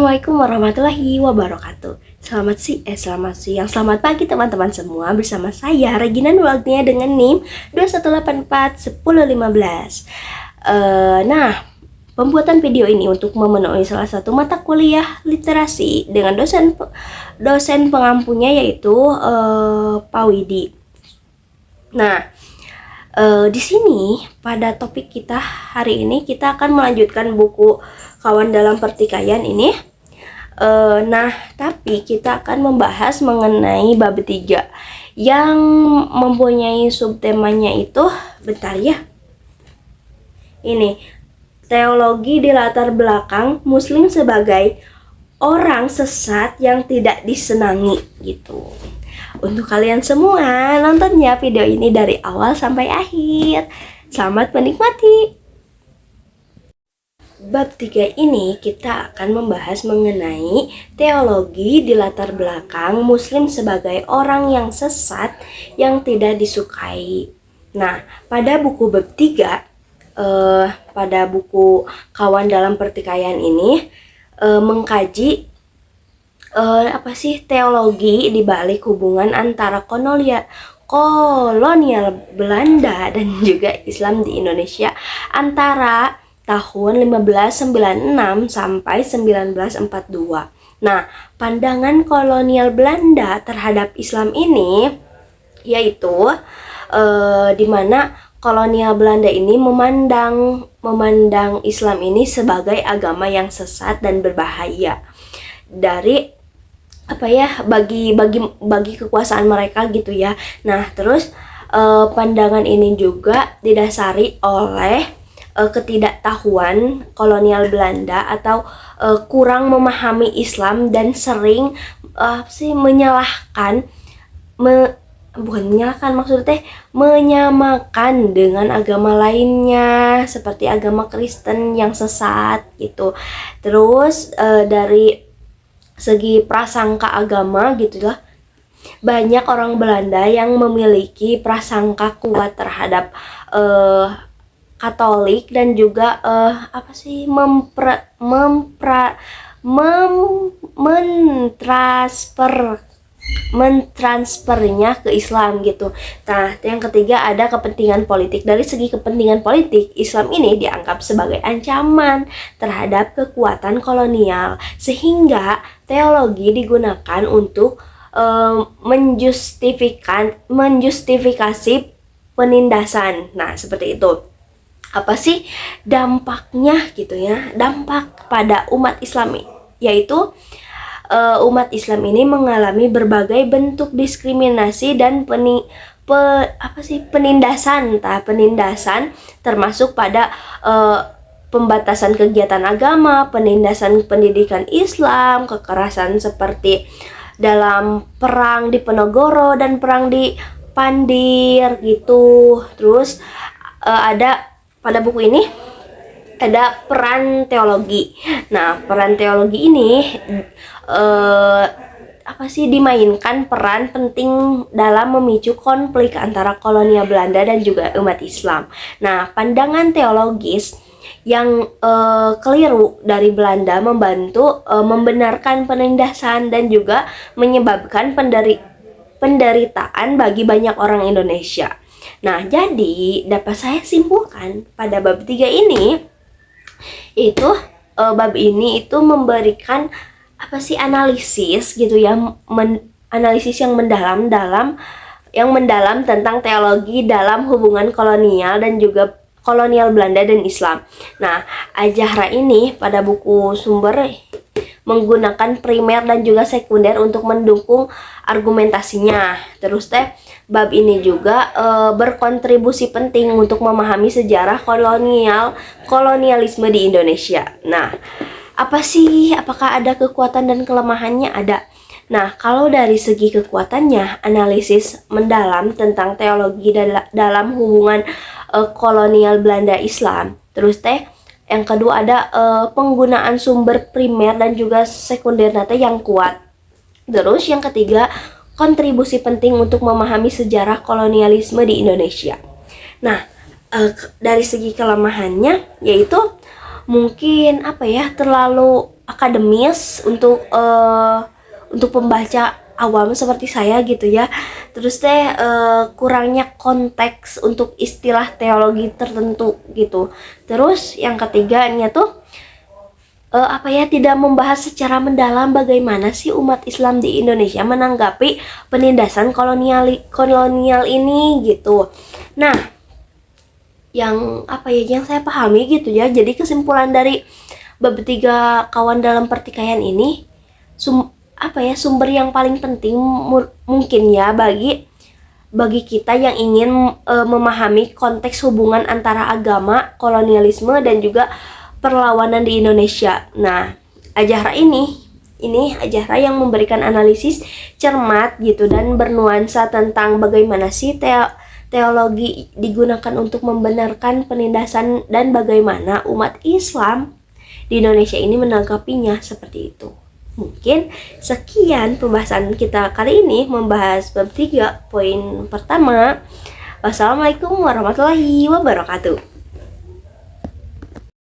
Assalamualaikum warahmatullahi wabarakatuh. Selamat siang, selamat pagi teman-teman semua. Bersama saya Regina Nuragnia dengan NIM 21841015. Nah, pembuatan video ini untuk memenuhi salah satu mata kuliah literasi dengan dosen pengampunya yaitu Pak Widi. Nah, di sini pada topik kita hari ini kita akan melanjutkan buku Kawan dalam Pertikaian ini. Nah, tapi kita akan membahas mengenai bab 3 yang mempunyai subtemanya itu, bentar ya. Ini, teologi di latar belakang Muslim sebagai orang sesat yang tidak disenangi gitu. Untuk kalian semua, nonton ya video ini dari awal sampai akhir. Selamat menikmati. Bab 3 ini kita akan membahas mengenai teologi di latar belakang Muslim sebagai orang yang sesat yang tidak disukai. Nah, pada buku bab 3, pada buku Kawan dalam Pertikaian ini mengkaji teologi di balik hubungan antara kolonial Belanda dan juga Islam di Indonesia antara tahun 1596 sampai 1942. Nah, pandangan kolonial Belanda terhadap Islam ini yaitu di mana kolonial Belanda ini memandang Islam ini sebagai agama yang sesat dan berbahaya dari bagi kekuasaan mereka gitu ya. Nah, terus pandangan ini juga didasari oleh ketidaktahuan kolonial Belanda atau kurang memahami Islam dan sering menyamakan dengan agama lainnya seperti agama Kristen yang sesat gitu. Terus dari segi prasangka agama gitu lah, banyak orang Belanda yang memiliki prasangka kuat terhadap Katolik dan juga mentransfernya ke Islam gitu. Nah, yang ketiga ada kepentingan politik. Dari segi kepentingan politik, Islam ini dianggap sebagai ancaman terhadap kekuatan kolonial, sehingga teologi digunakan untuk menjustifikasi penindasan. Nah, seperti itu. Apa sih dampaknya gitu ya? Dampak pada umat Islam yaitu umat Islam ini mengalami berbagai bentuk diskriminasi dan penindasan termasuk pada pembatasan kegiatan agama, penindasan pendidikan Islam, kekerasan seperti dalam perang di Penogoro dan perang di Pandir gitu. Terus ada pada buku ini ada peran teologi. Nah, peran teologi ini dimainkan peran penting dalam memicu konflik antara kolonial Belanda dan juga umat Islam. Nah, pandangan teologis yang keliru dari Belanda membantu membenarkan penindasan dan juga menyebabkan penderitaan bagi banyak orang Indonesia. Nah, jadi dapat saya simpulkan pada bab 3 ini itu bab ini itu memberikan analisis gitu ya, analisis yang mendalam tentang teologi dalam hubungan kolonial dan juga kolonial Belanda dan Islam. Nah, Al-Zahra ini pada buku sumber menggunakan primer dan juga sekunder untuk mendukung argumentasinya. Terus bab ini juga berkontribusi penting untuk memahami sejarah kolonialisme di Indonesia. Nah, apakah ada kekuatan dan kelemahannya? Ada. Nah, kalau dari segi kekuatannya, analisis mendalam tentang teologi dalam hubungan kolonial Belanda Islam. Terus yang kedua ada penggunaan sumber primer dan juga sekunder yang kuat. Terus yang ketiga, kontribusi penting untuk memahami sejarah kolonialisme di Indonesia. Nah, dari segi kelemahannya yaitu mungkin terlalu akademis untuk pembaca awam seperti saya gitu ya. Terus kurangnya konteks untuk istilah teologi tertentu gitu. Terus yang ketiganya tuh tidak membahas secara mendalam bagaimana sih umat Islam di Indonesia menanggapi penindasan kolonial ini gitu. Nah, yang saya pahami gitu ya. Jadi kesimpulan dari bertiga kawan dalam pertikaian ini, sumber yang paling penting mungkin ya bagi kita yang ingin memahami konteks hubungan antara agama, kolonialisme dan juga perlawanan di Indonesia. Nah, Ajahra ini Ajahra yang memberikan analisis cermat gitu dan bernuansa tentang bagaimana sih teologi digunakan untuk membenarkan penindasan dan bagaimana umat Islam di Indonesia ini menanggapinya seperti itu. Mungkin sekian pembahasan kita kali ini membahas bab 3 poin pertama. Wassalamualaikum warahmatullahi wabarakatuh.